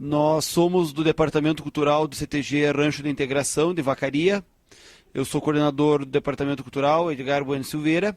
Nós somos do Departamento Cultural do CTG Rancho da Integração de Vacaria. Eu sou coordenador do Departamento Cultural, Edgar Bueno Silveira,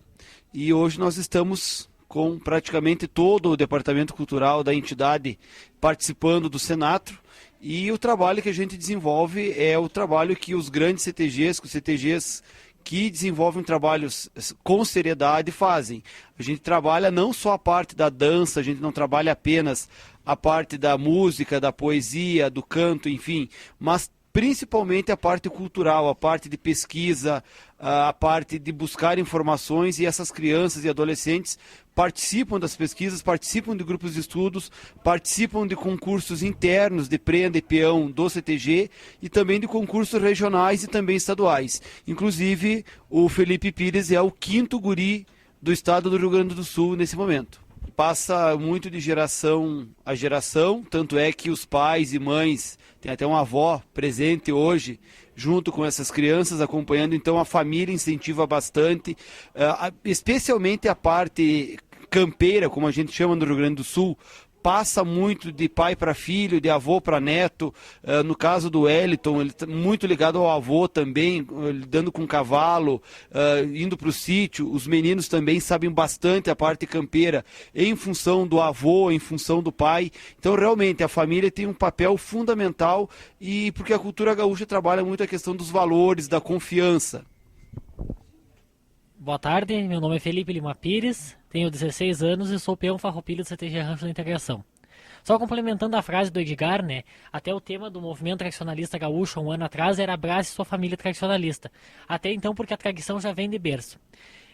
e hoje nós estamos com praticamente todo o Departamento Cultural da entidade participando do Senatro. E o trabalho que a gente desenvolve é o trabalho que os grandes CTGs, os CTGs que desenvolvem trabalhos com seriedade fazem. A gente trabalha não só a parte da dança, a gente não trabalha apenas a parte da música, da poesia, do canto, enfim, mas principalmente a parte cultural, a parte de pesquisa, a parte de buscar informações, e essas crianças e adolescentes participam das pesquisas, participam de grupos de estudos, participam de concursos internos de prenda e peão do CTG e também de concursos regionais e também estaduais. Inclusive, o Felipe Pires é o 5º guri do estado do Rio Grande do Sul nesse momento. Passa muito de geração a geração, tanto é que os pais e mães, tem até uma avó presente hoje, junto com essas crianças, acompanhando, então a família incentiva bastante, especialmente a parte campeira, como a gente chama no Rio Grande do Sul, passa muito de pai para filho, de avô para neto. No caso do Wellington, ele está muito ligado ao avô também, lidando com cavalo, indo para o sítio. Os meninos também sabem bastante a parte campeira, em função do avô, em função do pai. Então, realmente, a família tem um papel fundamental, e porque a cultura gaúcha trabalha muito a questão dos valores, da confiança. Boa tarde, meu nome é Felipe Lima Pires, tenho 16 anos e sou peão farroupilha do CTG Rancho da Integração. Só complementando a frase do Edgar, né, até o tema do movimento tradicionalista gaúcho um ano atrás era Abrace sua família tradicionalista, até então porque a tradição já vem de berço.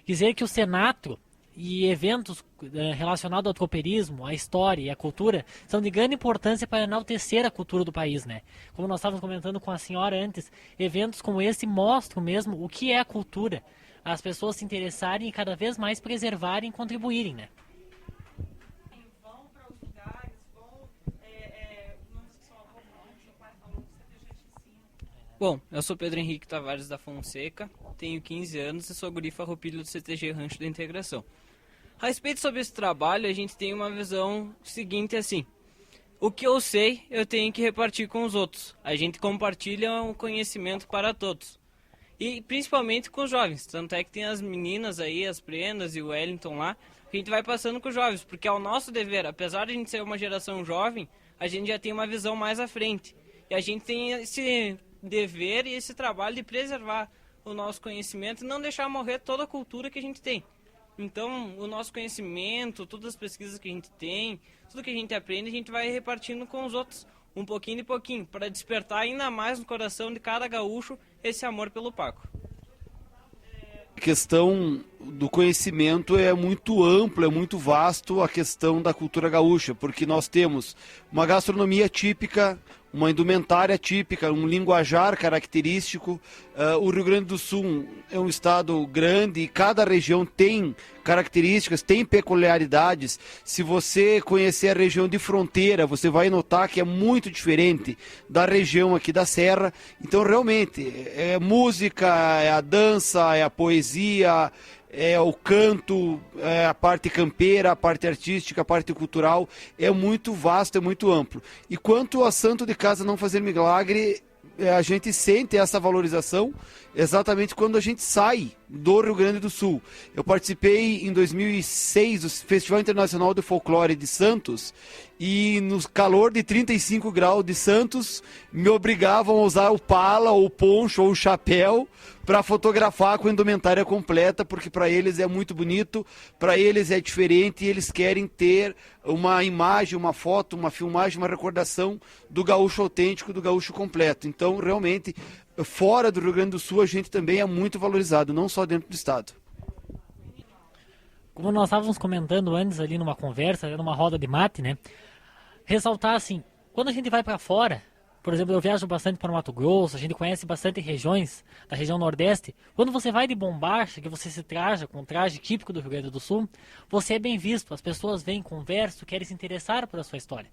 Dizer que o Senatro e eventos relacionados ao tropeirismo, à história e à cultura são de grande importância para enaltecer a cultura do país, né? Como nós estávamos comentando com a senhora antes, eventos como esse mostram mesmo o que é a cultura, as pessoas se interessarem e cada vez mais preservarem e contribuírem, né? Vão para os lugares, não sei se seu avô falou, seu pai falou, o CTG te ensina. Bom, eu sou Pedro Henrique Tavares da Fonseca, tenho 15 anos e sou guri farroupilha do CTG Rancho da Integração. A respeito sobre esse trabalho, a gente tem uma visão seguinte assim: o que eu sei, eu tenho que repartir com os outros. A gente compartilha um conhecimento para todos. E principalmente com os jovens, tanto é que tem as meninas aí, as prendas e o Wellington lá, que a gente vai passando com os jovens, porque é o nosso dever, apesar de a gente ser uma geração jovem, a gente já tem uma visão mais à frente. E a gente tem esse dever e esse trabalho de preservar o nosso conhecimento e não deixar morrer toda a cultura que a gente tem. Então, o nosso conhecimento, todas as pesquisas que a gente tem, tudo que a gente aprende, a gente vai repartindo com os outros, um pouquinho de pouquinho, para despertar ainda mais no coração de cada gaúcho esse amor pelo Paco. A questão do conhecimento é muito ampla, é muito vasto, a questão da cultura gaúcha, porque nós temos uma gastronomia típica, uma indumentária típica, um linguajar característico. O Rio Grande do Sul é um estado grande e cada região tem características, tem peculiaridades. Se você conhecer a região de fronteira, você vai notar que é muito diferente da região aqui da Serra. Então, realmente, é música, é a dança, é a poesia, é o canto, é a parte campeira, a parte artística, a parte cultural, é muito vasto, é muito amplo. E quanto a Santo de Casa Não Fazer Milagre, a gente sente essa valorização exatamente quando a gente sai do Rio Grande do Sul. Eu participei em 2006 do Festival Internacional de Folclore de Santos, e no calor de 35 graus de Santos me obrigavam a usar o pala, ou o poncho, ou o chapéu para fotografar com a indumentária completa, porque para eles é muito bonito, para eles é diferente, e eles querem ter uma imagem, uma foto, uma filmagem, uma recordação do gaúcho autêntico, do gaúcho completo. Então, realmente, fora do Rio Grande do Sul, a gente também é muito valorizado, não só dentro do estado. Como nós estávamos comentando antes ali numa conversa, numa roda de mate, né? Ressaltar assim, quando a gente vai para fora, por exemplo, eu viajo bastante para o Mato Grosso, a gente conhece bastante regiões da região Nordeste. Quando você vai de bombacha, que você se traja com um traje típico do Rio Grande do Sul, você é bem visto, as pessoas vêm, conversam, querem se interessar por a sua história.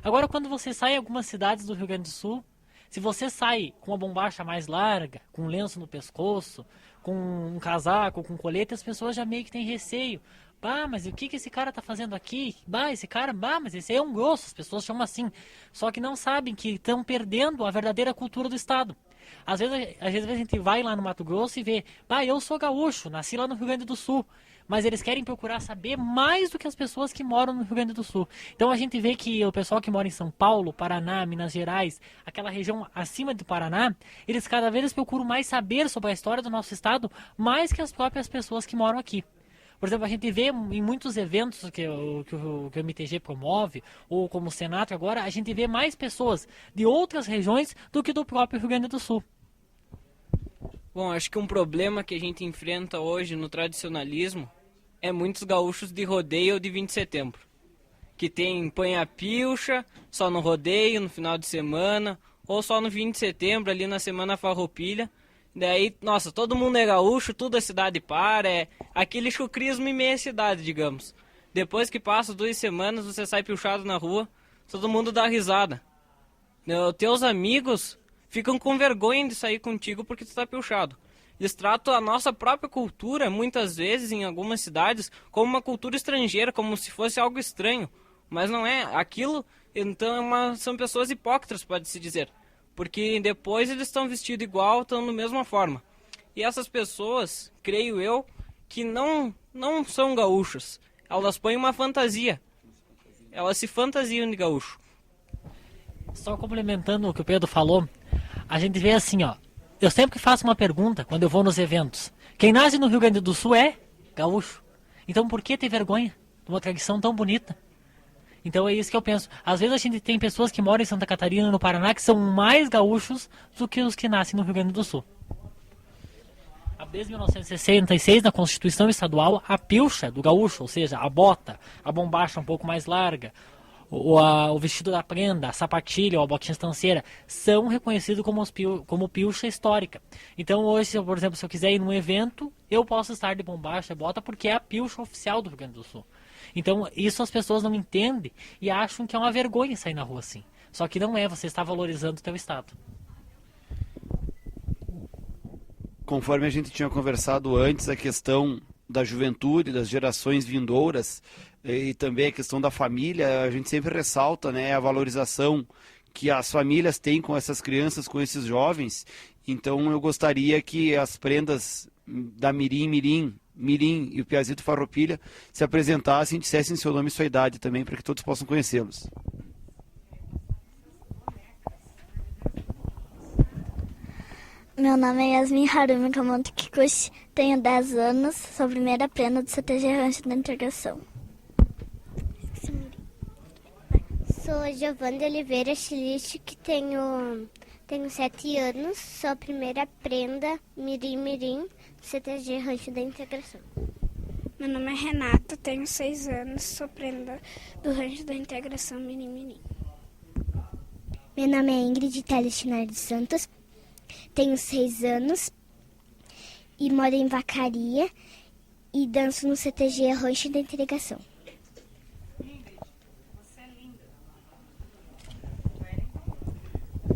Agora, quando você sai em algumas cidades do Rio Grande do Sul, se você sai com uma bombacha mais larga, com um lenço no pescoço, com um casaco, com colete, as pessoas já meio que têm receio. bah, mas o que esse cara tá fazendo aqui? Bah, esse cara, bah, mas esse aí é um grosso, as pessoas chamam assim. Só que não sabem que estão perdendo a verdadeira cultura do estado. Às vezes a gente vai lá no Mato Grosso e vê, bah, eu sou gaúcho, nasci lá no Rio Grande do Sul. Mas eles querem procurar saber mais do que as pessoas que moram no Rio Grande do Sul. Então a gente vê que o pessoal que mora em São Paulo, Paraná, Minas Gerais, aquela região acima do Paraná, eles cada vez procuram mais saber sobre a história do nosso estado, mais que as próprias pessoas que moram aqui. Por exemplo, a gente vê em muitos eventos que o MTG promove, ou como o Senato agora, a gente vê mais pessoas de outras regiões do que do próprio Rio Grande do Sul. Bom, acho que um problema que a gente enfrenta hoje no tradicionalismo é muitos gaúchos de rodeio ou de 20 de setembro. Que põe a pilcha só no rodeio, no final de semana, ou só no 20 de setembro, ali na Semana Farroupilha. Daí, nossa, todo mundo é gaúcho, tudo a cidade para, é aquele chucrismo em meia cidade, digamos. Depois que passa 2 semanas, você sai pilchado na rua, todo mundo dá risada. Teus amigos ficam com vergonha de sair contigo porque tu tá pilchado. Eles tratam a nossa própria cultura, muitas vezes, em algumas cidades, como uma cultura estrangeira, como se fosse algo estranho. Mas não é. Aquilo, então, são pessoas hipócritas, pode-se dizer. Porque depois eles estão vestidos igual, estão da mesma forma. E essas pessoas, creio eu, que não são gaúchas. Elas põem uma fantasia. Elas se fantasiam de gaúcho. Só complementando o que o Pedro falou, a gente vê assim, ó. Eu sempre faço uma pergunta quando eu vou nos eventos. Quem nasce no Rio Grande do Sul é gaúcho. Então por que ter vergonha de uma tradição tão bonita? Então é isso que eu penso. Às vezes a gente tem pessoas que moram em Santa Catarina e no Paraná que são mais gaúchos do que os que nascem no Rio Grande do Sul. Desde 1966, na Constituição Estadual, a pilcha do gaúcho, ou seja, a bota, a bombacha um pouco mais larga, o vestido da prenda, a sapatilha ou a botinha estanceira, são reconhecidos como pilcha histórica. Então hoje, por exemplo, se eu quiser ir num evento, eu posso estar de bombacha, bota, porque é a pilcha oficial do Rio Grande do Sul. Então isso as pessoas não entendem e acham que é uma vergonha sair na rua assim. Só que não é, você está valorizando o teu estado. Conforme a gente tinha conversado antes, a questão da juventude, das gerações vindouras e também a questão da família, a gente sempre ressalta, né, a valorização que as famílias têm com essas crianças, com esses jovens. Então eu gostaria que as prendas da Mirim e o Piazito Farroupilha se apresentassem e dissessem seu nome e sua idade também, para que todos possam conhecê-los. Meu nome é Yasmin Harumi Kamoto Kikuchi, tenho 10 anos, sou a primeira prenda do CTG Rancho da Integração. Sou Giovanna de Oliveira Chiliche, que tenho 7 anos, sou a primeira prenda Mirim, CTG Rancho da Integração. Meu nome é Renato, tenho 6 anos, sou prenda do Rancho da Integração Mirim. Meu nome é Ingrid Telestinar dos Santos, tenho 6 anos e moro em Vacaria e danço no CTG Rancho da Integração.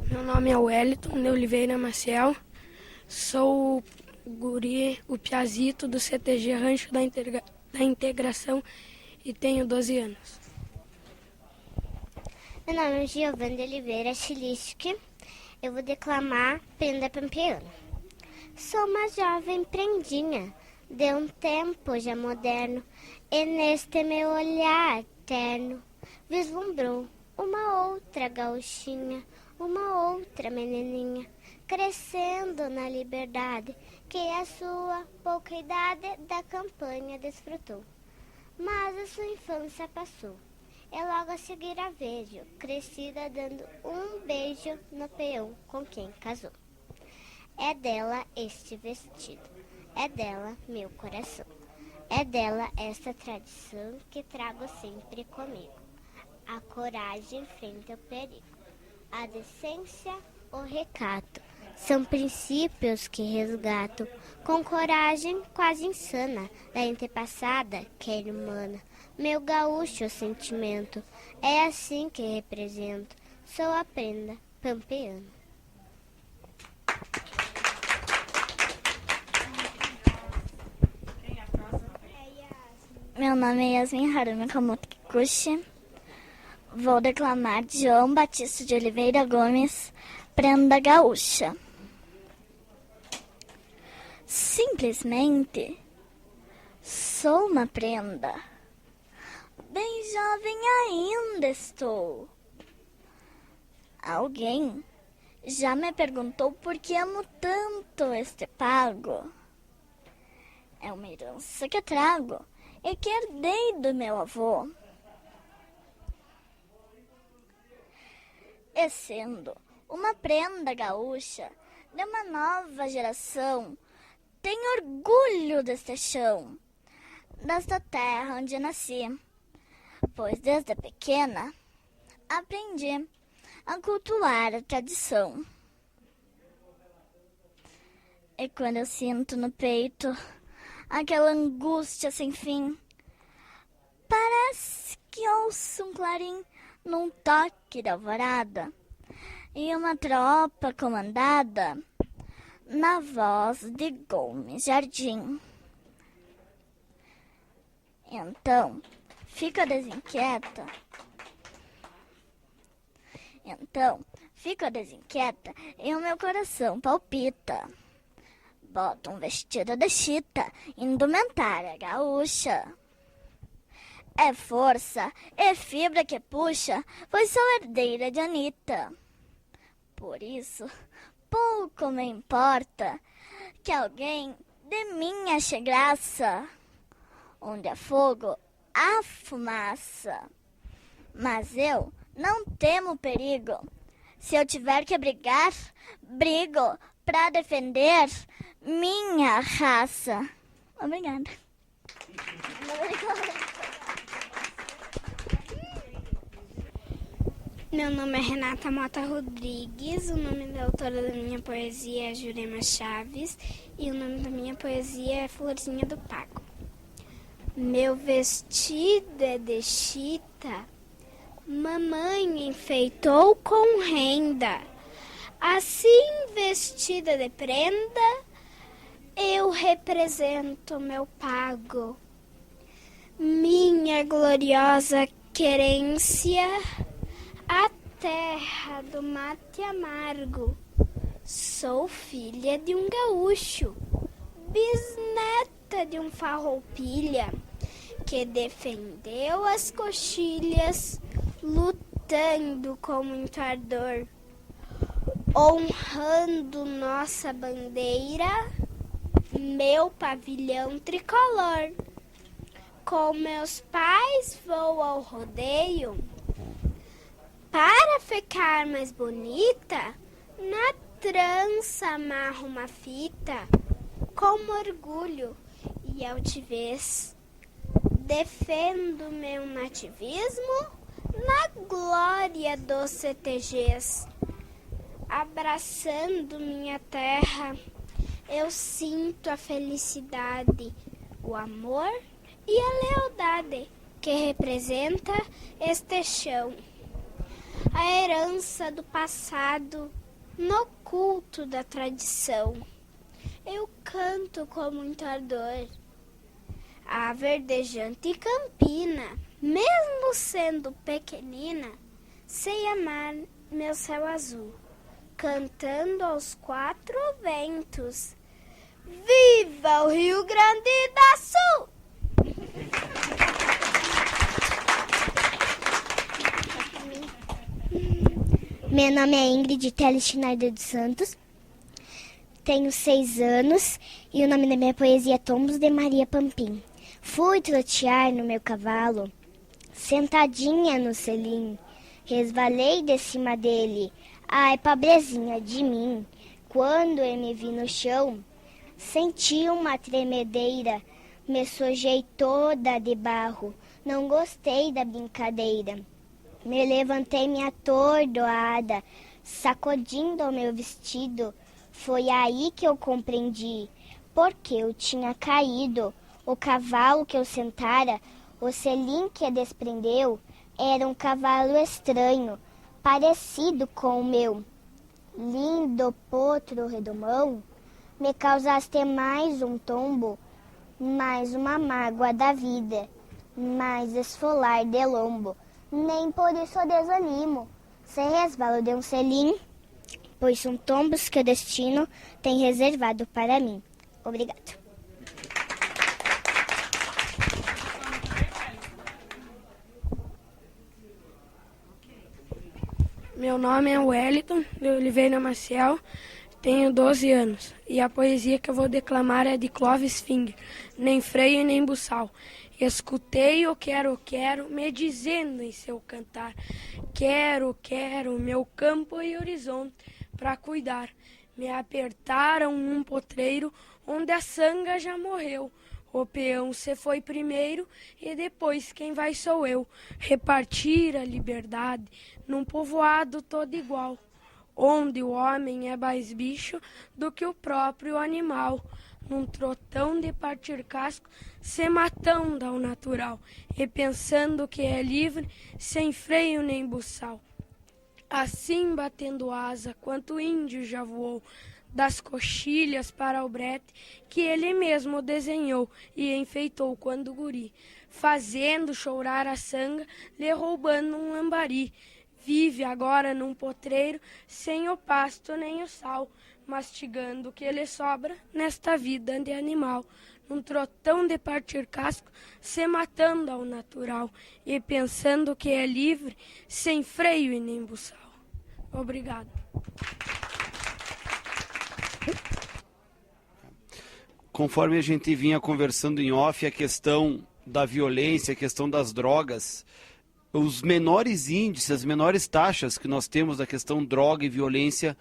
Meu nome é Wellington de Oliveira Maciel, sou o Piazito do CTG Rancho da Integração e tenho 12 anos. Meu nome é Giovanna de Oliveira Chilisque, eu vou declamar Prenda Pampeana. Sou uma jovem prendinha de um tempo já moderno, e neste meu olhar terno vislumbrou uma outra gauchinha, uma outra menininha, crescendo na liberdade que a sua pouca idade da campanha desfrutou. Mas a sua infância passou, e logo a seguir a vejo, crescida dando um beijo no peão com quem casou. É dela este vestido, é dela meu coração, é dela esta tradição que trago sempre comigo. A coragem frente ao perigo, a decência, o recato, são princípios que resgato com coragem quase insana da antepassada que é humana. Meu gaúcho sentimento, é assim que represento, sou a prenda pampeana. Meu nome é Yasmin Harumi Kamoto Kikuchi. Vou declamar João Batista de Oliveira Gomes, Prenda Gaúcha. Simplesmente sou uma prenda. Bem jovem ainda estou. Alguém já me perguntou por que amo tanto este pago. É uma herança que trago e que herdei do meu avô. E sendo uma prenda gaúcha de uma nova geração, tenho orgulho deste chão, desta terra onde nasci, pois desde pequena aprendi a cultuar a tradição. E quando eu sinto no peito aquela angústia sem fim, parece que ouço um clarim num toque de alvorada e uma tropa comandada na voz de Gomes Jardim. Então, fico desinquieta e o meu coração palpita. Boto um vestido de chita, indumentária gaúcha. É força, é fibra que puxa, pois sou herdeira de Anitta. Por isso, pouco me importa que alguém de mim ache graça. Onde há fogo, há fumaça. Mas eu não temo perigo. Se eu tiver que brigar, brigo para defender minha raça. Obrigada. Meu nome é Renata Mota Rodrigues, o nome da autora da minha poesia é Jurema Chaves e o nome da minha poesia é Florzinha do Pago. Meu vestido é de chita, mamãe enfeitou com renda. Assim vestida de prenda, eu represento meu pago. Minha gloriosa querência, a terra do mate amargo. Sou filha de um gaúcho, bisneta de um farroupilha, que defendeu as coxilhas, lutando com muito ardor. Honrando nossa bandeira, meu pavilhão tricolor. Com meus pais vou ao rodeio. Para ficar mais bonita, na trança amarro uma fita. Com orgulho e altivez, defendo meu nativismo na glória dos CTGs. Abraçando minha terra, eu sinto a felicidade, o amor e a lealdade que representa este chão. A herança do passado no culto da tradição. Eu canto com muito ardor. A verdejante campina, mesmo sendo pequenina, sei amar meu céu azul. Cantando aos quatro ventos. Viva o Rio Grande do Sul! Meu nome é Ingrid Teles Schneider dos Santos. Tenho 6 anos e o nome da minha poesia é Tombos de Maria Pampim. Fui trotear no meu cavalo, sentadinha no selim. Resvalei de cima dele. Ai, pobrezinha de mim, quando eu me vi no chão, senti uma tremedeira, me sujei toda de barro, não gostei da brincadeira. Me levantei me atordoada, sacudindo o meu vestido, foi aí que eu compreendi, porque eu tinha caído, o cavalo que eu sentara, o selim que desprendeu, era um cavalo estranho, parecido com o meu. Lindo potro redomão, me causaste mais um tombo, mais uma mágoa da vida. mas esfolar de lombo, nem por isso eu desanimo. Se resvalo de um selim, pois são tombos que o destino tem reservado para mim. Obrigado. Meu nome é Wellington de Oliveira Maciel, tenho 12 anos e a poesia que eu vou declamar é de Clovis Finger, nem freio nem buçal. Escutei o quero, me dizendo em seu cantar, quero, meu campo e horizonte pra cuidar. Me apertaram num potreiro onde a sanga já morreu. O peão se foi primeiro e depois quem vai sou eu. Repartir a liberdade num povoado todo igual, onde o homem é mais bicho do que o próprio animal. Num trotão de partir casco, se matando ao natural, e pensando que é livre, sem freio nem buçal. Assim batendo asa, quanto índio já voou, das coxilhas para o brete, que ele mesmo desenhou e enfeitou quando guri, fazendo chorar a sanga, lhe roubando um lambari. Vive agora num potreiro, sem o pasto nem o sal, mastigando o que lhe sobra nesta vida de animal. Num trotão de partir casco, se matando ao natural, e pensando que é livre, sem freio e nem buçal. Obrigado. Conforme a gente vinha conversando em off, a questão da violência, a questão das drogas, os menores índices, as menores taxas que nós temos da questão droga e violência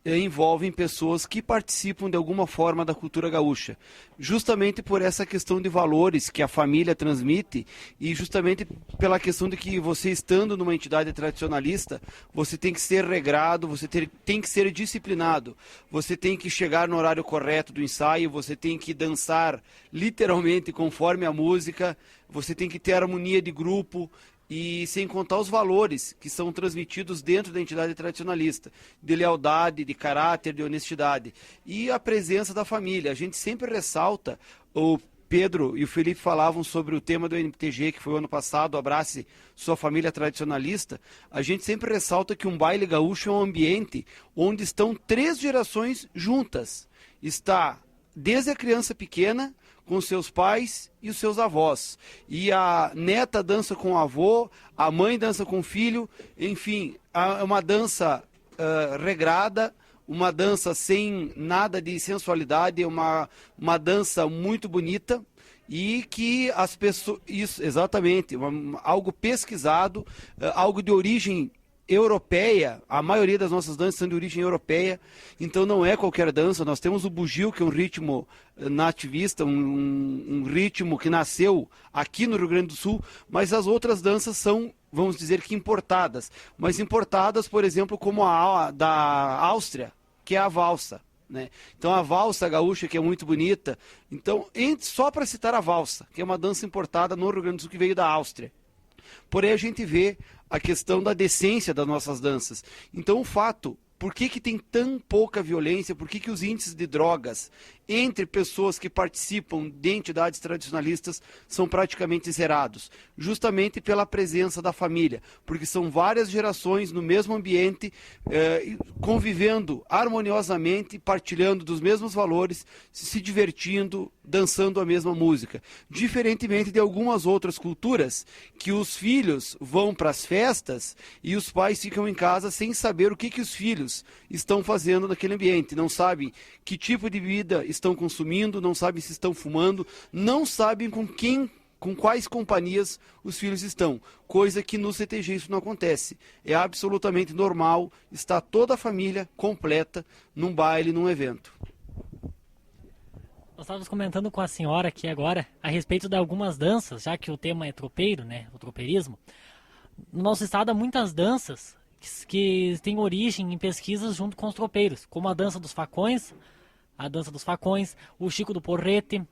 envolvem pessoas que participam de alguma forma da cultura gaúcha, justamente por essa questão de valores que a família transmite e justamente pela questão de que você estando numa entidade tradicionalista, você tem que ser regrado, você tem que ser disciplinado, você tem que chegar no horário correto do ensaio, você tem que dançar literalmente conforme a música, você tem que ter harmonia de grupo, e sem contar os valores que são transmitidos dentro da entidade tradicionalista, de lealdade, de caráter, de honestidade. E a presença da família. A gente sempre ressalta, o Pedro e o Felipe falavam sobre o tema do NPTG, que foi o ano passado, Abrace Sua Família Tradicionalista. A gente sempre ressalta que um baile gaúcho é um ambiente onde estão 3 gerações juntas. Está desde a criança pequena, com seus pais e os seus avós. E a neta dança com o avô, a mãe dança com o filho, enfim, é uma dança regrada, uma dança sem nada de sensualidade, uma dança muito bonita e que as pessoas... Isso, exatamente, algo pesquisado, algo de origem europeia, a maioria das nossas danças são de origem europeia, então não é qualquer dança. Nós temos o bugio, que é um ritmo nativista, um ritmo que nasceu aqui no Rio Grande do Sul, mas as outras danças são, vamos dizer que importadas, mas importadas, por exemplo, como a da Áustria, que é a valsa, né? Então a valsa gaúcha, que é muito bonita, então só para citar a valsa, que é uma dança importada no Rio Grande do Sul, que veio da Áustria. Porém a gente vê a questão da decência das nossas danças. Então o fato, por que tem tão pouca violência, por que os índices de drogas entre pessoas que participam de entidades tradicionalistas são praticamente zerados? Justamente pela presença da família, porque são várias gerações no mesmo ambiente, convivendo harmoniosamente, partilhando dos mesmos valores, se divertindo, dançando a mesma música. Diferentemente de algumas outras culturas, que os filhos vão para as festas e os pais ficam em casa sem saber o que os filhos estão fazendo naquele ambiente, não sabem que tipo de bebida estão consumindo, não sabem se estão fumando, não sabem com quais companhias os filhos estão, coisa que no CTG isso não acontece. É absolutamente normal estar toda a família completa num baile, num evento. Nós estávamos comentando com a senhora aqui agora a respeito de algumas danças, já que o tema é tropeiro, né, o tropeirismo. No nosso estado há muitas danças que têm origem em pesquisas junto com os tropeiros, como a dança dos facões, o Chico do Porrete,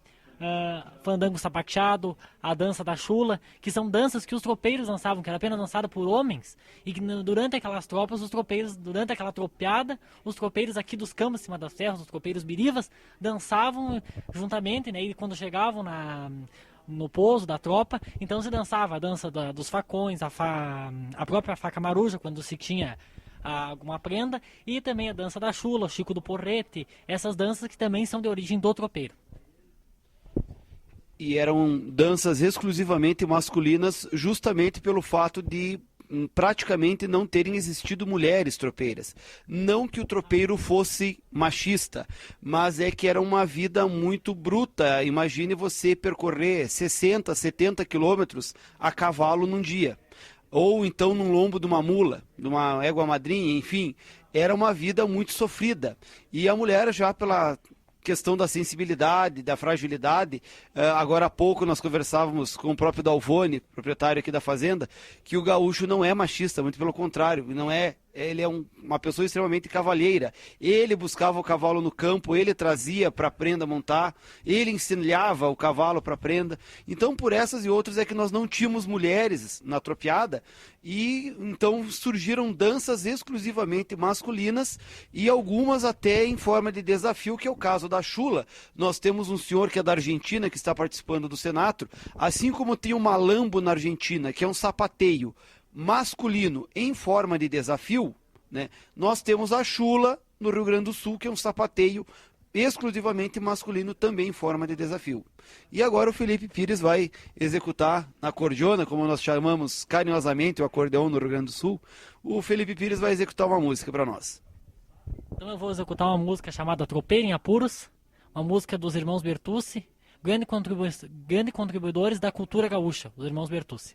fandango sapateado, a dança da chula, que são danças que os tropeiros dançavam, que era apenas dançada por homens, e que durante aquelas tropas, os tropeiros, durante aquela tropeada, os tropeiros aqui dos campos, em cima das serras, os tropeiros birivas, dançavam juntamente, né, e quando chegavam no pouso da tropa, então se dançava a dança dos facões, a própria faca maruja, quando se tinha alguma prenda, e também a dança da chula, o Chico do Porrete, essas danças que também são de origem do tropeiro. E eram danças exclusivamente masculinas, justamente pelo fato de praticamente não terem existido mulheres tropeiras. Não que o tropeiro fosse machista, mas é que era uma vida muito bruta. Imagine você percorrer 60, 70 quilômetros a cavalo num dia. Ou então num lombo de uma mula, de uma égua madrinha, enfim. Era uma vida muito sofrida. E a mulher, já pela questão da sensibilidade, da fragilidade, agora há pouco nós conversávamos com o próprio Dalvone, proprietário aqui da fazenda, que o gaúcho não é machista, muito pelo contrário, não é. Ele é uma pessoa extremamente cavalheira. Ele buscava o cavalo no campo, ele trazia para a prenda montar, ele ensinava o cavalo para a prenda. Então, por essas e outras é que nós não tínhamos mulheres na tropeada, e então surgiram danças exclusivamente masculinas e algumas até em forma de desafio, que é o caso da chula. Nós temos um senhor que é da Argentina, que está participando do Senatro, assim como tem o malambo na Argentina, que é um sapateio masculino em forma de desafio, né? Nós temos a chula no Rio Grande do Sul, que é um sapateio exclusivamente masculino também em forma de desafio. E agora o Felipe Pires vai executar na acordeona, como nós chamamos carinhosamente o acordeão no Rio Grande do Sul. O Felipe Pires vai executar uma música para nós. Então eu vou executar uma música chamada Tropeiro em Apuros, uma música dos irmãos Bertucci, grandes contribuidores da cultura gaúcha, os irmãos Bertucci.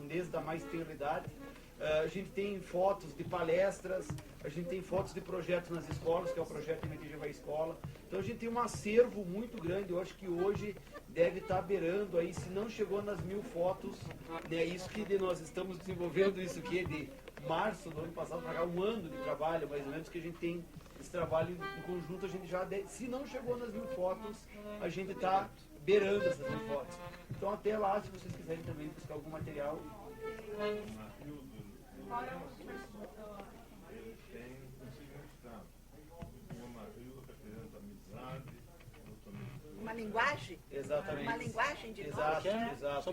Desde a mais tenra idade. A gente tem fotos de palestras, a gente tem fotos de projetos nas escolas, que é o projeto MTG Vai Escola. Então a gente tem um acervo muito grande. Eu acho que hoje deve estar beirando aí, se não chegou nas 1000 fotos, né? Isso que nós estamos desenvolvendo, isso que é de março do ano passado para cá, um ano de trabalho, mais ou menos, que a gente tem esse trabalho em conjunto. A gente já, se não chegou nas 1000 fotos, a gente está beirando essas 1000 fotos. Então até lá, se vocês quiserem também buscar algum material. Uma linguagem? Exatamente. Uma linguagem de exato, nós? exato.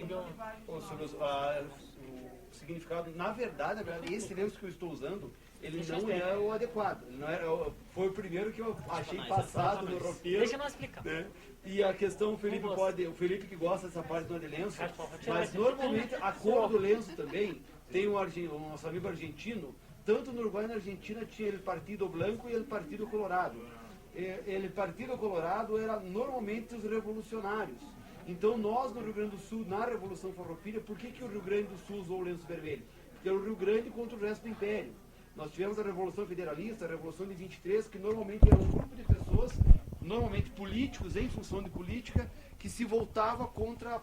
O significado, na verdade, esse lenço que eu estou usando, ele não é o adequado. Ele não era, foi o primeiro que eu achei passado no roteiro. Deixa eu explicar. Né? E a questão, o Felipe que gosta dessa parte do lenço, mas normalmente a cor do lenço também tem o nosso amigo argentino, tanto no Uruguai e na Argentina tinha ele partido branco e ele partido colorado. Ele partido colorado era normalmente os revolucionários. Então nós no Rio Grande do Sul, na Revolução Farroupilha, por que o Rio Grande do Sul usou o lenço vermelho? Porque era o Rio Grande contra o resto do Império. Nós tivemos a Revolução Federalista, a Revolução de 23, que normalmente era um grupo de pessoas, normalmente políticos, em função de política, que se voltava contra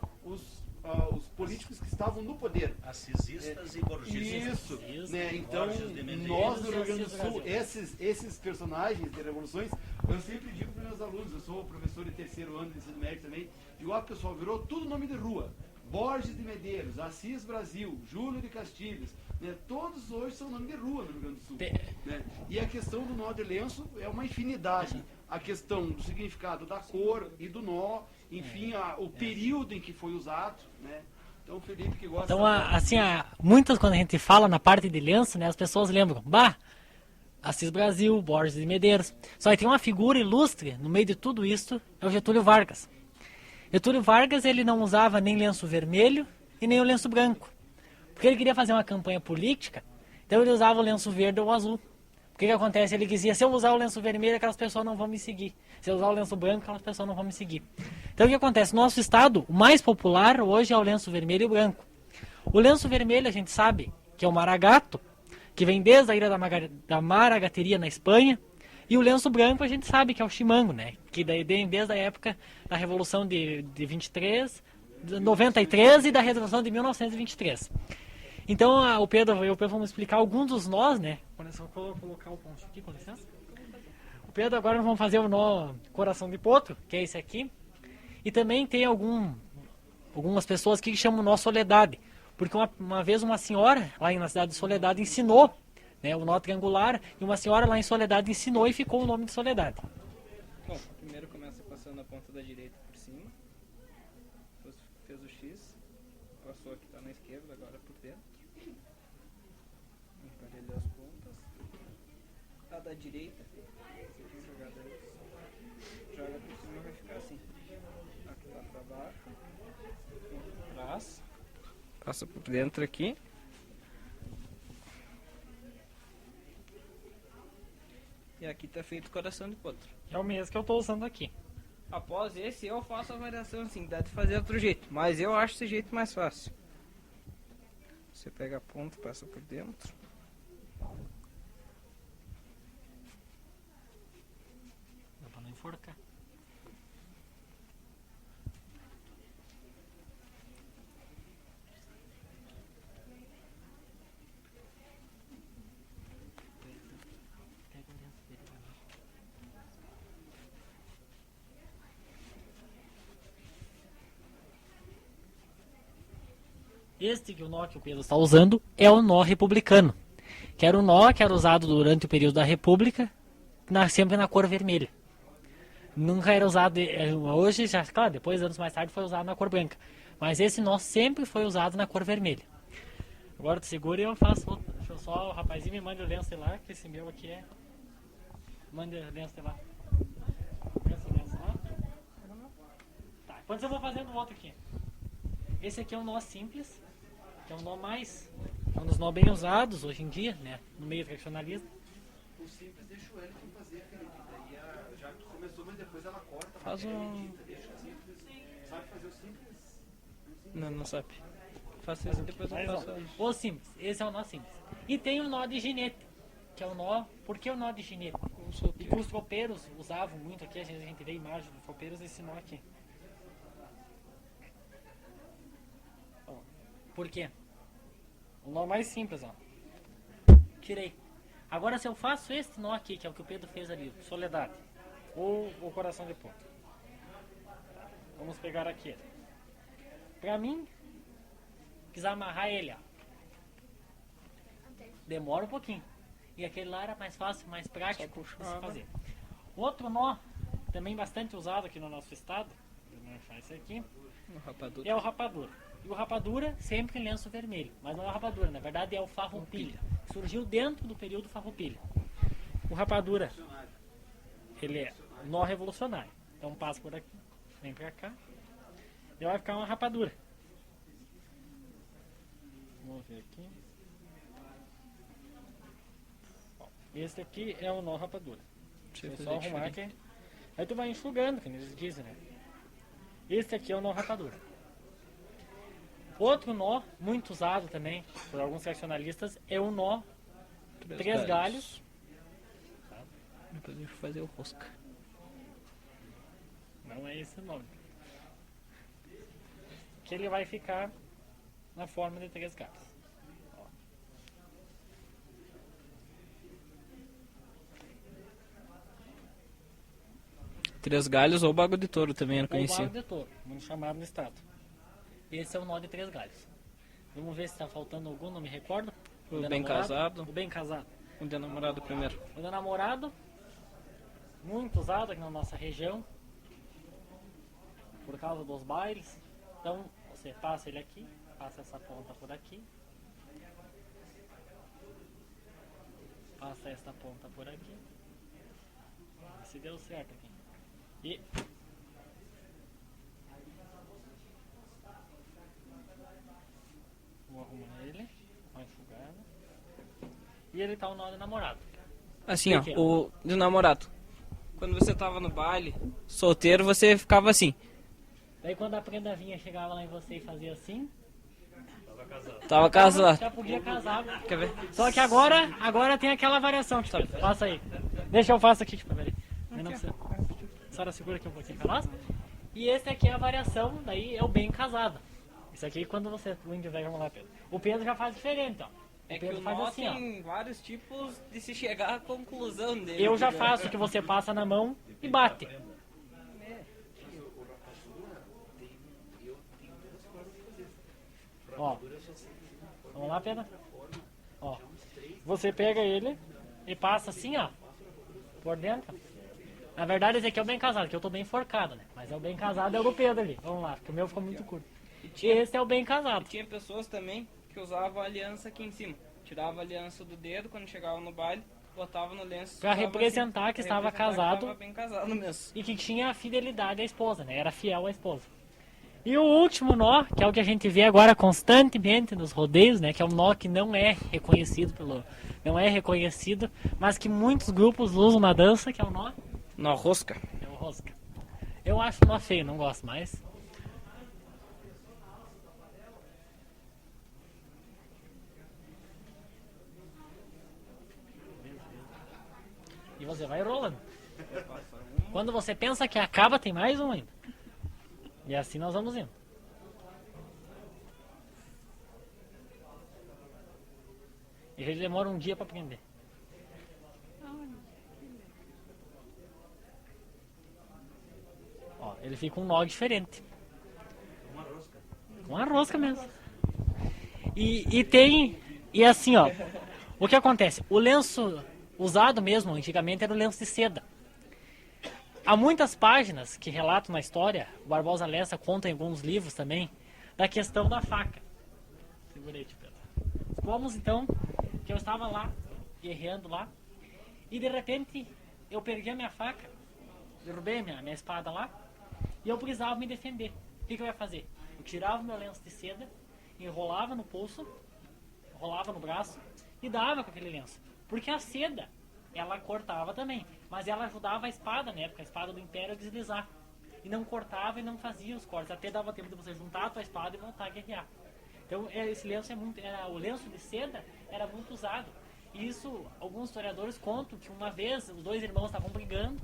os políticos que estavam no poder. Assisistas e borgistas. Isso, né? Então, Borges de Medeiros nós no e Rio Grande do Assis Sul, Brasil. esses personagens de revoluções, eu sempre digo para meus alunos, eu sou professor de terceiro ano de ensino médio também, digo, ó, pessoal, virou tudo nome de rua. Borges de Medeiros, Assis Brasil, Júlio de Castilhos, né? Todos hoje são nome de rua no Rio Grande do Sul. Né? E a questão do nó de lenço é uma infinidade. A questão do significado da cor e do nó, enfim, o período em que foi usado, né? Então, o Felipe que gosta... Então, muitas, quando a gente fala na parte de lenço, né, as pessoas lembram, Assis Brasil, Borges de Medeiros. Só que tem uma figura ilustre no meio de tudo isso, é o Getúlio Vargas. Getúlio Vargas, ele não usava nem lenço vermelho e nem o lenço branco. Porque ele queria fazer uma campanha política, então ele usava o lenço verde ou azul. O que acontece? Ele dizia, se eu usar o lenço vermelho, aquelas pessoas não vão me seguir. Se eu usar o lenço branco, aquelas pessoas não vão me seguir. Então o que acontece? No nosso estado, o mais popular hoje é o lenço vermelho e o branco. O lenço vermelho a gente sabe que é o maragato, que vem desde a ilha da Maragateria na Espanha. E o lenço branco a gente sabe que é o chimango, né? Que daí vem desde a época da Revolução de 93, de 93 e da Revolução de 1923. Então o Pedro e eu vamos explicar alguns dos nós, né? Vou colocar o ponto aqui, com licença. O Pedro agora vamos fazer o nó Coração de Potro, que é esse aqui. E também tem algumas pessoas que chamam o nó Soledade. Porque uma vez uma senhora lá na cidade de Soledade ensinou, né, o nó triangular, e uma senhora lá em Soledade ensinou e ficou o nome de Soledade. Bom, primeiro começa passando a ponta da direita por cima, depois fez o X, passou aqui, tá na esquerda, agora por dentro, emparelhou as pontas, a da direita, joga por cima, vai ficar assim, aqui tá pra baixo, pra trás, passa por dentro aqui, e aqui tá feito Coração de Potro. É o mesmo que eu estou usando aqui. Após esse eu faço a variação assim, dá de fazer outro jeito, mas eu acho esse jeito mais fácil. Você pega a ponta, passa por dentro. Dá pra não enforcar. Este que o nó que o Pedro está usando é o nó republicano, que era o nó que era usado durante o período da República, sempre na cor vermelha. Nunca era usado, hoje, já, claro, depois, anos mais tarde, foi usado na cor branca. Mas esse nó sempre foi usado na cor vermelha. Agora tu segura e eu faço outro. Deixa eu só, o rapazinho me mande o lenço de lá, que esse meu aqui é... Mande o lenço de lá. Esse lenço lá. Tá, enquanto eu vou fazendo o outro aqui. Esse aqui é um nó simples, que é um nó mais... É um dos nó bem usados hoje em dia, né? No meio tradicionalista. O simples deixa o Wellington fazer, Felipe. Daí já que começou, mas depois ela corta. Faz um... Deixa o simples. Sabe fazer o simples? Não sabe. Faço isso e depois eu faço isso. O simples, esse é o nó simples. E tem o nó de ginete, que é o nó... Por que o nó de ginete? E que os tropeiros usavam muito aqui, a gente vê a imagem dos tropeiros, esse nó aqui. Por quê? O nó mais simples, ó. Tirei. Agora se eu faço esse nó aqui, que é o que o Pedro fez ali, Soledade, ou o Coração de Potro. Vamos pegar aqui. Pra mim, quis amarrar ele, ó. Demora um pouquinho. E aquele lá era mais fácil, mais prático de se fazer. Outro nó, também bastante usado aqui no nosso estado, vou achar esse aqui, é o rapadura. E o rapadura sempre em lenço vermelho. Mas não é o rapadura, na verdade é o farroupilha. Surgiu dentro do período farroupilha. O rapadura, ele é nó revolucionário. Então passa por aqui, vem pra cá. E vai ficar uma rapadura. Vamos ver aqui. Esse aqui é o nó rapadura. Deixa eu só arrumar aqui. Aí tu vai enxugando, que eles dizem, né? Esse aqui é o nó rapadura. Outro nó, muito usado também por alguns tradicionalistas, é o nó três galhos. Depois eu vou fazer o rosca. Não é esse o nome. que ele vai ficar na forma de 3 galhos. Ó. Três galhos ou bago de touro também era Ou bago conhecido. de touro, muito chamado no estado. Esse é o nó de 3 galhos. Vamos ver se está faltando algum, não me recordo. O de bem namorado. casado. O bem casado. O de namorado primeiro. O de namorado, muito usado aqui na nossa região, por causa dos bailes. Então, você passa ele aqui, passa essa ponta por aqui, passa essa ponta por aqui. Vê se deu certo aqui. E vou arrumar ele, uma enxugada. E ele tá o nó de namorado. Assim, ó, Que é? o de namorado. Quando você tava no baile, solteiro, você ficava assim. Daí quando a prenda vinha, chegava lá em você e fazia assim, Tava casado. já podia casar. Quer ver? Só que agora tem aquela variação, tipo, passa aí. Deixa eu faço aqui, tipo, peraí. Não precisa. A senhora segura aqui um pouquinho pra nós. E esse aqui é a variação, daí é o bem casado. Isso aqui quando você, o índio velho, vamos lá, Pedro. O Pedro já faz diferente, ó. É O que Pedro o faz nó assim, ó. tem vários tipos de se chegar à conclusão dele. Eu já faço que você passa na mão e bate. Ó. Vamos lá, Pedro. Ó. Você pega ele e passa assim, ó. Por dentro. Na verdade, esse aqui é o bem casado, que eu tô bem enforcado, né? Mas é o bem casado, é o do Pedro ali. Vamos lá, porque o meu ficou muito curto. E esse é o bem casado. Tinha pessoas também que usavam a aliança aqui em cima. Tirava a aliança do dedo quando chegava no baile, botava no lenço. Pra usava representar que estava casado. Estava bem casado mesmo. E que tinha a fidelidade à esposa, né? Era fiel à esposa. E o último nó, que é o que a gente vê agora constantemente nos rodeios, né? Que é um nó que não é reconhecido não é reconhecido, mas que muitos grupos usam na dança, que é o nó. Nó rosca. É o rosca. Eu acho nó feio, não gosto mais. E você vai rolando. Quando você pensa que acaba, tem mais um ainda. E assim nós vamos indo. E ele demora um dia para aprender. Ó, ele fica um nó diferente. Uma rosca mesmo. E assim, ó. O que acontece? O lenço usado mesmo antigamente era o lenço de seda. Há muitas páginas que relatam na história, o Barbosa Lessa conta em alguns livros também, da questão da faca. Segurei, Pedro. Como então, que eu estava lá, guerreando lá, e de repente eu perdi a minha faca, derrubei minha espada lá, e eu precisava me defender. O que eu ia fazer? Eu tirava o meu lenço de seda, enrolava no pulso, enrolava no braço, e dava com aquele lenço. Porque a seda, ela cortava também, mas ela ajudava a espada, né? Porque a espada do Império a deslizar. E não cortava e não fazia os cortes. Até dava tempo de você juntar a tua espada e voltar a guerrear. Então esse lenço o lenço de seda era muito usado. E isso, alguns historiadores contam que uma vez os dois irmãos estavam brigando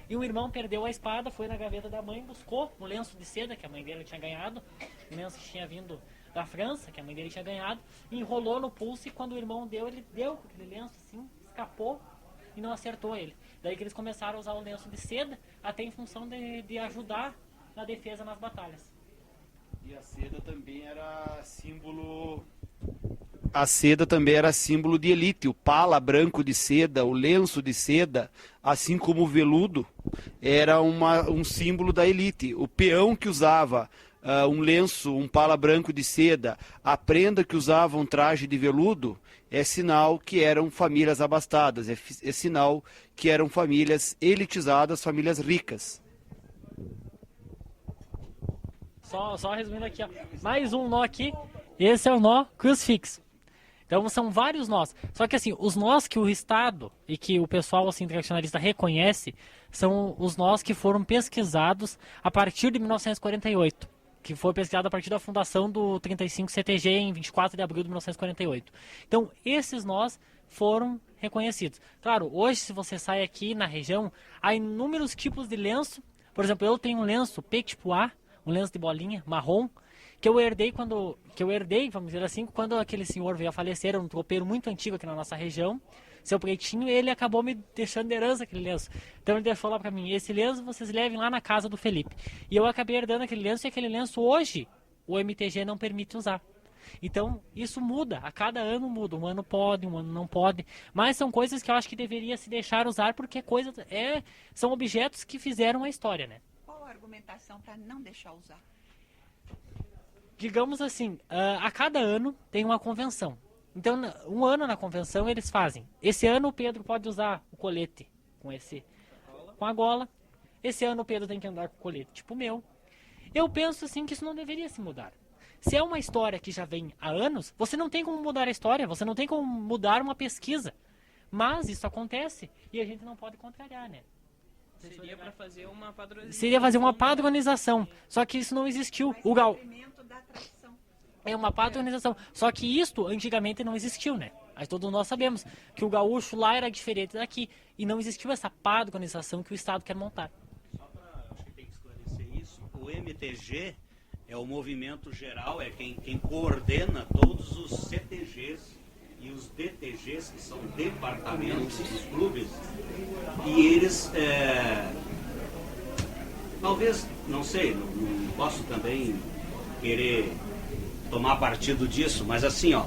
e um irmão perdeu a espada, foi na gaveta da mãe, buscou o lenço de seda que a mãe dele tinha ganhado, o lenço que tinha vindo da França, que a mãe dele tinha ganhado, enrolou no pulso e quando o irmão deu, ele deu com aquele lenço assim, escapou e não acertou ele. Daí que eles começaram a usar o lenço de seda, até em função de ajudar na defesa nas batalhas. E a seda também era símbolo. A seda também era símbolo de elite. O pala branco de seda, o lenço de seda, assim como o veludo, era um símbolo da elite. O peão que usava um lenço, um pala branco de seda, a prenda que usava um traje de veludo, é sinal que eram famílias abastadas, é sinal que eram famílias elitizadas, famílias ricas. Só resumindo aqui, ó. Mais um nó aqui. Esse é o nó crucifixo. Então são vários nós. Só que assim, os nós que o Estado e que o pessoal assim, tradicionalista reconhece são os nós que foram pesquisados a partir de 1948. Que foi pesquisado a partir da fundação do 35 CTG em 24 de abril de 1948. Então esses nós foram reconhecidos. Claro, hoje se você sai aqui na região, há inúmeros tipos de lenço. Por exemplo, eu tenho um lenço petit pois, um lenço de bolinha marrom, que eu herdei, vamos dizer assim, quando aquele senhor veio a falecer, era um tropeiro muito antigo aqui na nossa região, seu Pretinho, ele acabou me deixando de herança aquele lenço. Então ele deixou lá pra mim, esse lenço vocês levem lá na casa do Felipe. E eu acabei herdando aquele lenço, e aquele lenço hoje o MTG não permite usar. Então isso muda, a cada ano muda, um ano pode, um ano não pode, mas são coisas que eu acho que deveria se deixar usar, porque são objetos que fizeram a história, né? Qual a argumentação para não deixar usar? Digamos assim, a cada ano tem uma convenção. Então, um ano na convenção eles fazem. Esse ano o Pedro pode usar o colete com a gola. Esse ano o Pedro tem que andar com o colete tipo o meu. Eu penso assim que isso não deveria se mudar. Se é uma história que já vem há anos, você não tem como mudar a história, você não tem como mudar uma pesquisa. Mas isso acontece e a gente não pode contrariar, né? Seria para fazer uma padronização. Seria fazer uma padronização, só que isso não existiu. É uma padronização. Só que isto antigamente não existiu, né? Mas todos nós sabemos que o gaúcho lá era diferente daqui. E não existiu essa padronização que o Estado quer montar. Só para, acho que tem que esclarecer isso, o MTG é o movimento geral, é quem coordena todos os CTGs e os DTGs, que são departamentos dos clubes. E eles, talvez, não sei, não posso também querer tomar partido disso, mas assim, ó,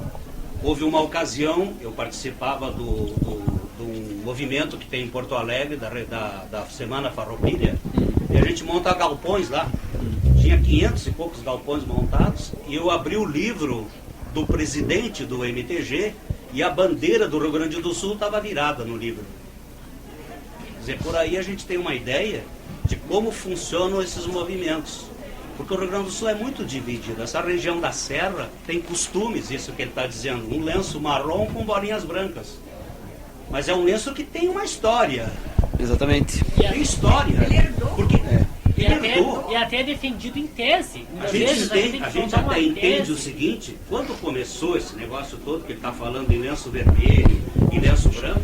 houve uma ocasião, eu participava de um movimento que tem em Porto Alegre, da Semana Farroupilha, e a gente monta galpões lá. Tinha 500 e poucos galpões montados, e eu abri o livro do presidente do MTG, e a bandeira do Rio Grande do Sul estava virada no livro. Quer dizer, por aí a gente tem uma ideia de como funcionam esses movimentos. Porque o Rio Grande do Sul é muito dividido. Essa região da Serra tem costumes, isso que ele está dizendo. Um lenço marrom com bolinhas brancas. Mas é um lenço que tem uma história. Exatamente. Tem história. Ele herdou. Porque E até é defendido em tese. a gente até entende o seguinte, quando começou esse negócio todo, que ele está falando em lenço vermelho e lenço branco,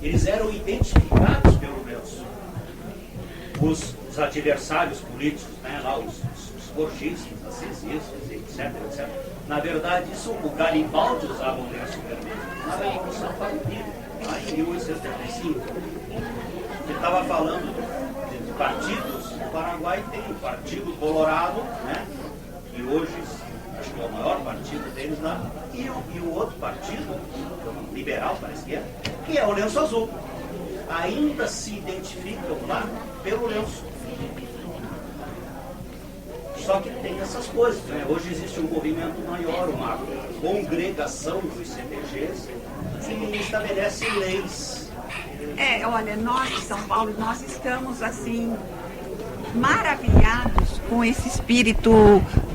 eles eram identificados pelo lenço. Os adversários políticos, né, lá os gorgistas, as cesistas, etc. Na verdade, o Garibaldi usava o lenço vermelho na Revolução Farroupilha, lá em 1875. Ele estava falando de partidos. O Paraguai tem o Partido Colorado, né, que hoje acho que é o maior partido deles lá, e o outro partido, liberal, parece que é o lenço azul. Ainda se identificam lá pelo lenço. Só que tem essas coisas, né? Hoje existe um movimento maior, uma congregação dos CTGs que estabelece leis. Olha, nós de São Paulo, nós estamos assim maravilhados com esse espírito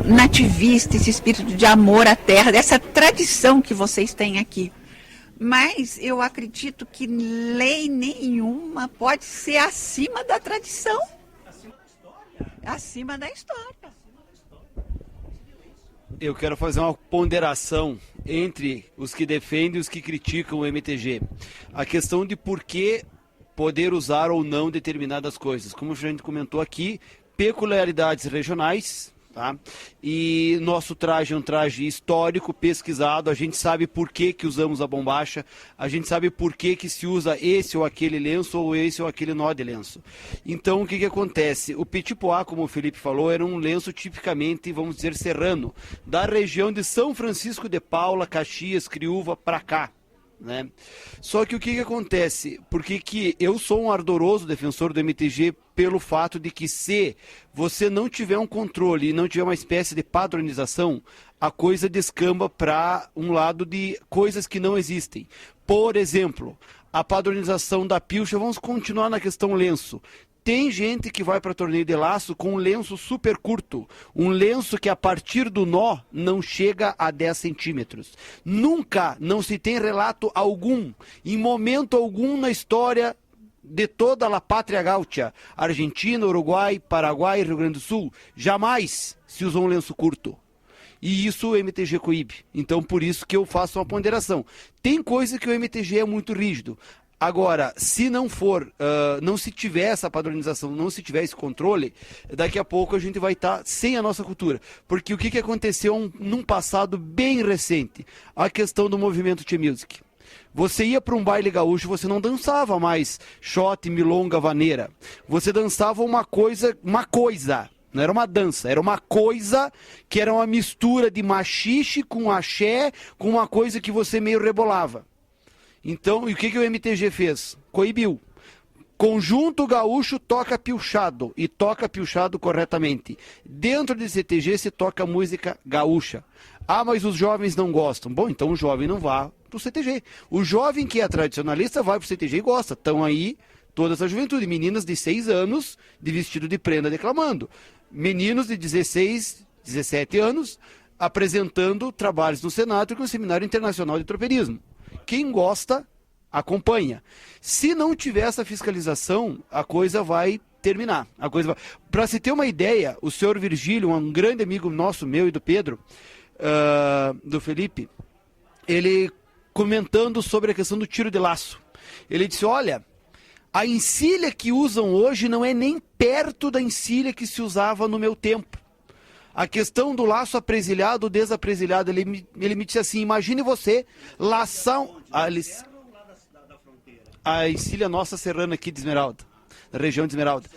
nativista, esse espírito de amor à terra, dessa tradição que vocês têm aqui. Mas eu acredito que lei nenhuma pode ser acima da tradição. Acima da história. Eu quero fazer uma ponderação entre os que defendem e os que criticam o MTG. A questão de por que poder usar ou não determinadas coisas. Como a gente comentou aqui, peculiaridades regionais, tá? E nosso traje é um traje histórico, pesquisado, a gente sabe por que usamos a bombacha, a gente sabe por que se usa esse ou aquele lenço, ou esse ou aquele nó de lenço. Então o que acontece? O Petit Pois, como o Felipe falou, era um lenço tipicamente, vamos dizer, serrano, da região de São Francisco de Paula, Caxias, Criúva, para cá. Né? Só que o que acontece? Porque que eu sou um ardoroso defensor do MTG pelo fato de que se você não tiver um controle e não tiver uma espécie de padronização, a coisa descamba para um lado de coisas que não existem. Por exemplo, a padronização da pilcha, vamos continuar na questão lenço. Tem gente que vai para torneio de laço com um lenço super curto, um lenço que a partir do nó não chega a 10 centímetros. Nunca, não se tem relato algum, em momento algum na história de toda a pátria gaúcha, Argentina, Uruguai, Paraguai, Rio Grande do Sul, jamais se usou um lenço curto. E isso o MTG coíbe. Então por isso que eu faço uma ponderação. Tem coisa que o MTG é muito rígido. Agora, se não for, não se tiver essa padronização, não se tiver esse controle, daqui a pouco a gente vai estar sem a nossa cultura. Porque o que aconteceu num passado bem recente? A questão do movimento Tchê Music. Você ia para um baile gaúcho, você não dançava mais shot, milonga, vaneira. Você dançava uma coisa, não era uma dança, era uma coisa que era uma mistura de machixe com axé, com uma coisa que você meio rebolava. Então, e o que o MTG fez? Coibiu. Conjunto gaúcho toca piochado, e toca piochado corretamente. Dentro de CTG se toca música gaúcha. Ah, mas os jovens não gostam. Bom, então o jovem não vá pro CTG. O jovem que é tradicionalista vai pro CTG e gosta. Estão aí toda essa juventude. Meninas de 6 anos de vestido de prenda declamando. Meninos de 16, 17 anos apresentando trabalhos no Senado e no Seminário Internacional de Tropeirismo. Quem gosta, acompanha. Se não tiver essa fiscalização, a coisa vai terminar. Para se ter uma ideia, o senhor Virgílio, um grande amigo nosso, meu e do Pedro, do Felipe, ele comentando sobre a questão do tiro de laço. Ele disse, olha, a encilha que usam hoje não é nem perto da encilha que se usava no meu tempo. A questão do laço apresilhado, desapresilhado, ele me disse assim, imagine você laçar a encilha nossa serrana aqui de Esmeralda, da região de Esmeralda.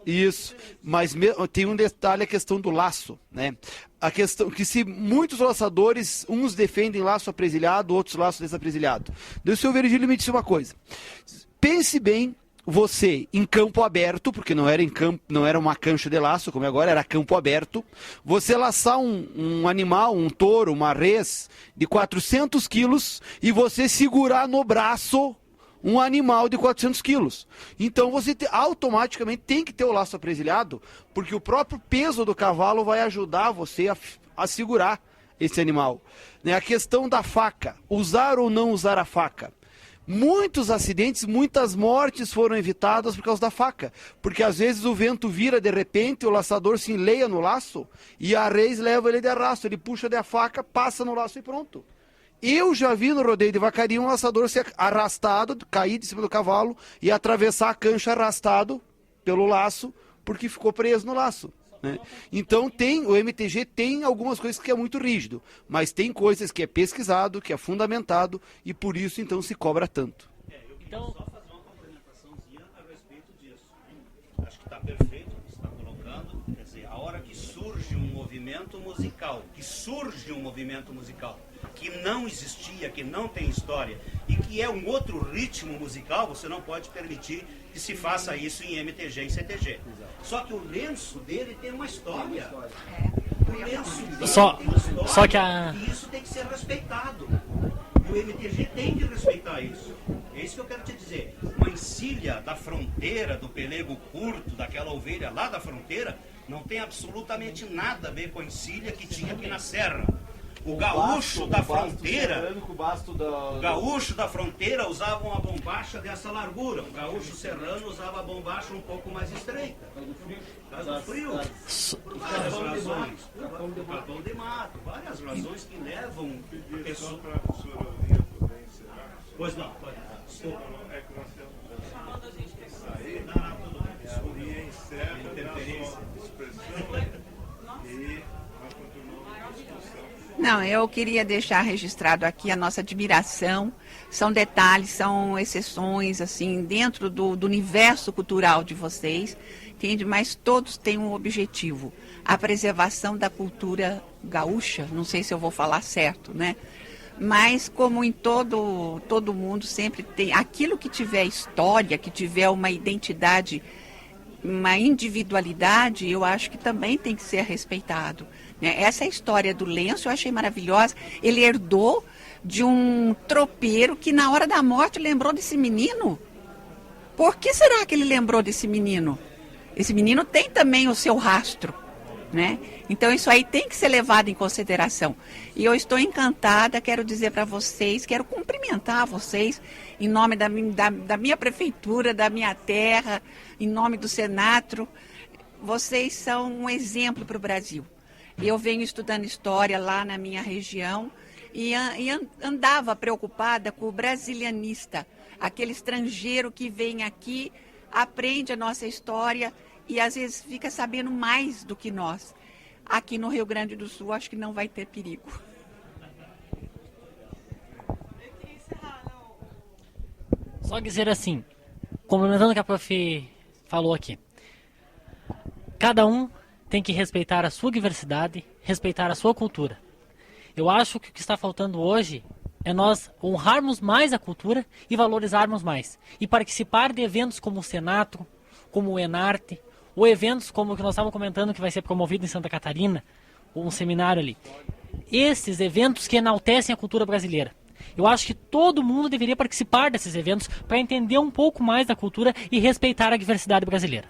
Isso, mas tem um detalhe, a questão do laço, né? A questão que se muitos laçadores, uns defendem laço apresilhado, outros laço desapresilhado. Daí o senhor Virgílio me disse uma coisa, pense bem, você em campo aberto, porque não era uma cancha de laço, como agora, era campo aberto, você laçar um animal, um touro, uma res de 400 quilos e você segurar no braço um animal de 400 quilos. Então você automaticamente tem que ter o laço apresilhado, porque o próprio peso do cavalo vai ajudar você a segurar esse animal. A questão da faca, usar ou não usar a faca. Muitos acidentes, muitas mortes foram evitadas por causa da faca, porque às vezes o vento vira de repente, o laçador se enleia no laço e a res leva ele de arrasto, ele puxa a faca, passa no laço e pronto. Eu já vi no rodeio de vacaria um laçador ser arrastado, cair de cima do cavalo e atravessar a cancha arrastado pelo laço, porque ficou preso no laço. Né? Então o MTG tem algumas coisas que é muito rígido, mas tem coisas que é pesquisado, que é fundamentado e por isso então se cobra tanto. Eu queria só fazer uma complementaçãozinha a respeito disso. Acho que está perfeito o que você está colocando. Quer dizer, a hora que surge um movimento musical, que não existia, que não tem história e que é um outro ritmo musical, você não pode permitir que se faça isso em MTG e CTG. Só que o lenço dele tem uma história. O lenço dele tem uma história. Só que E isso tem que ser respeitado. E o MTG tem que respeitar isso. É isso que eu quero te dizer. Uma encilha da fronteira, do pelego curto, daquela ovelha lá da fronteira, não tem absolutamente nada a ver com a encilha que tinha aqui na serra. O gaúcho da fronteira usava uma bombacha dessa largura. O gaúcho serrano usava a bombacha um pouco mais estreita. Por causa do frio. Várias razões. Capão de mato. Várias razões que levam pessoas. Pois não, pode. Desculpa. É que nós temos Chamando a gente que sair e encerra a nossa expressão e nós continuamos a discussão. Não, eu queria deixar registrado aqui a nossa admiração. São detalhes, são exceções, assim, dentro do universo cultural de vocês, entende? Mas todos têm um objetivo, a preservação da cultura gaúcha, não sei se eu vou falar certo, né? Mas como em todo mundo sempre tem, aquilo que tiver história, que tiver uma identidade, uma individualidade, eu acho que também tem que ser respeitado. Essa história do lenço eu achei maravilhosa. Ele herdou de um tropeiro que na hora da morte lembrou desse menino. Por que será que ele lembrou desse menino? Esse menino tem também o seu rastro, né? Então isso aí tem que ser levado em consideração. E eu estou encantada, quero dizer para vocês, quero cumprimentar vocês em nome da minha prefeitura, da minha terra, em nome do Senatro. Vocês são um exemplo para o Brasil. Eu venho estudando história lá na minha região andava preocupada com o brasilianista, aquele estrangeiro que vem aqui, aprende a nossa história e às vezes fica sabendo mais do que nós. Aqui no Rio Grande do Sul, acho que não vai ter perigo. Só dizer assim, complementando o que a prof falou aqui. Cada um tem que respeitar a sua diversidade, respeitar a sua cultura. Eu acho que o que está faltando hoje é nós honrarmos mais a cultura e valorizarmos mais. E participar de eventos como o Senato, como o Enarte, ou eventos como o que nós estávamos comentando que vai ser promovido em Santa Catarina, ou um seminário ali. Esses eventos que enaltecem a cultura brasileira. Eu acho que todo mundo deveria participar desses eventos para entender um pouco mais da cultura e respeitar a diversidade brasileira.